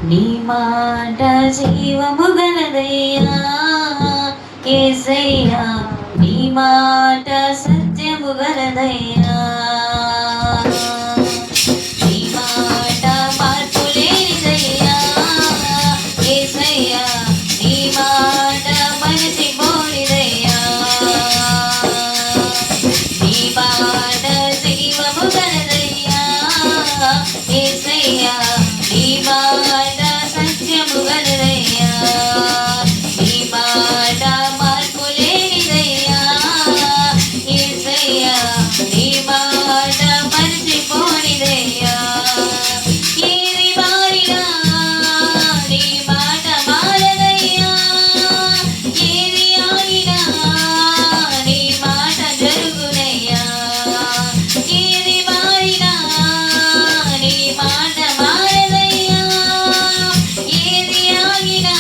నీ మాట జీవము గలదయ్యా యేసయ్యా, నీ మాట సత్యము గలదయ్యా. నీ మాట మార్పు లేనిదయ్యా యేసయ్యా, నీ మాట మరచిపోనిదయ్యా. నీ మాట జీవము గలదయ్యా యేసయ్యా, నీ మాట సత్యము గలదయ్యా. నీ మాట మార్పు లేనిదయ్యా యేసయ్యా, నీ మాట మరచిపోనిదయ్యా. ఏది మారినా నీ మాట మారదయ్యా, ఏది ఆగినా నీ మాట జరుగునయ్యా. ఏది మారినా నీ మాట మారదయ్యా, ఏది ఆగినా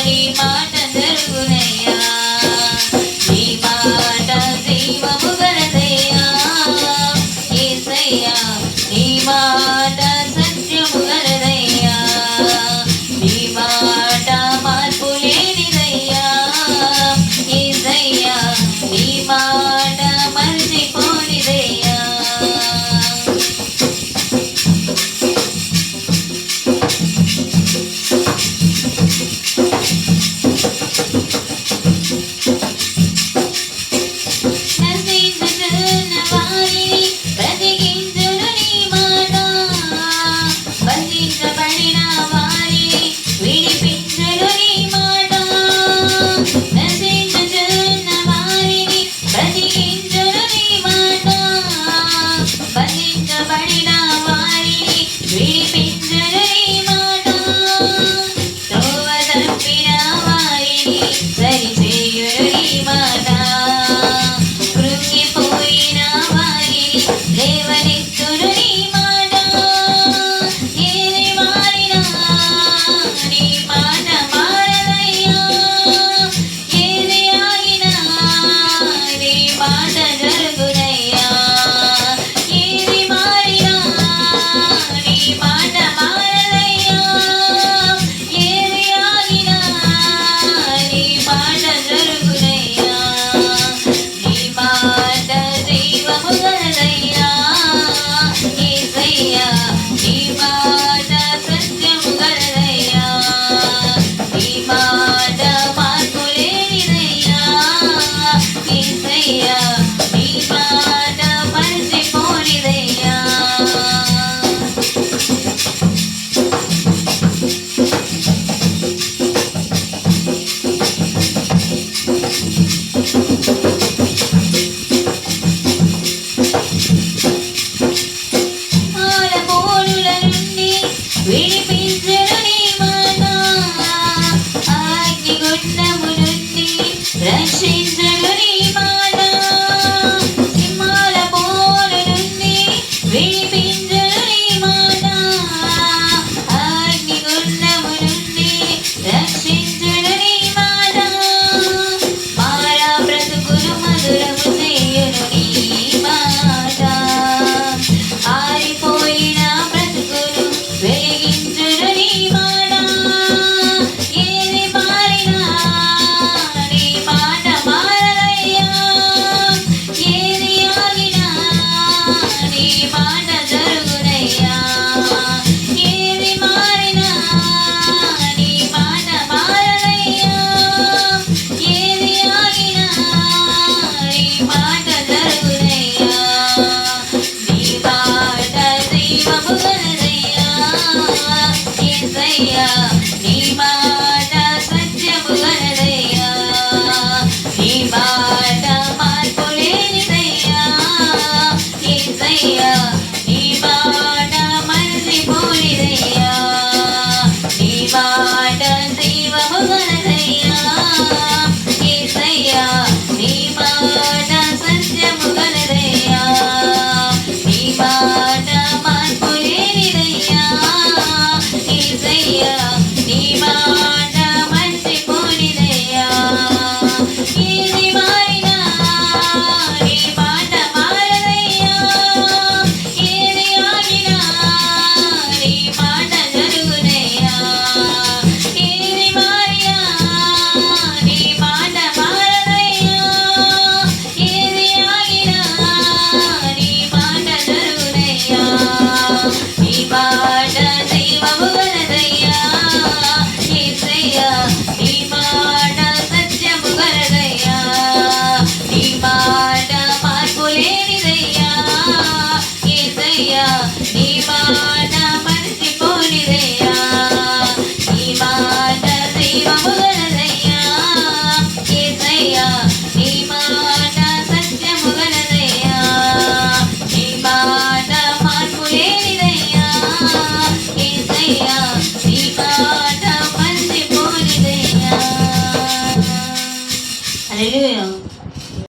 నీ మాట జరుగునయ్యా. నీ మాట జీవము గలదయ్యా యేసయ్యా, నీ మాట సత్యము గలదయ్యా. నీ మాట మార్పు లేనిదయ్యా యేసయ్యా, నీ మాట మరచిపోనిదయ్యా. నశించుచున్న వారిని బ్రతికించును నీ మాట, బంధించబడిన వారిని విడిపించును నీ మాట. నశించుచున్న వారిని బ్రతికించును నీ మాట, బంధించబడిన వారిని విడిపించును నీ మాట. త్రోవ తప్పిన వారిని సరిచేయును నీ మాట, కృంగిపోయిన వారిని లేవనెత్తును నీ మాట. ఏది మారినా నీ మాట మారదయ్యా, ఏది ఆగినా నీ మాట జరుగునయ్యా. ఏది మారినా నీ మాట మారదయ్యా, ఏది ఆగినా నీ మాట జరుగునయ్యా. నీ మాట జీవము గలదయ్యా యేసయ్యా, నీ మాట సత్యము గలదయ్యా. నీ మాట మార్పు లేనిదయ్యా యేసయ్యా, నీ మాట మరచిపోనిదయ్యా. మాలమూలుల నుండి విడిపించును నీ మాట, అగ్నిగుండము నుండి రక్షించును నీ మాట. సింహాల పోరు నుండి విడిపించును నీ మాట, అగ్నిగుండము నుండి రక్షించును నీ మాట. మారా బ్రతుకును మధురము చేయును నీ మాట, ఆరిపోయిన బ్రతుకును వెలిగించును నీ మాట. ఏది మారినా నీ మాట మారదయ్యా, ఏది ఆగినా నీ మాట జరుగునయ్యా. ఏది మారినా నీ మాట మారదయ్యా, ఏది ఆగినా నీ మాట జరుగునయ్యా. నీ మాట జీవము గలదయ్యా యేసయ్యా, నీ మాట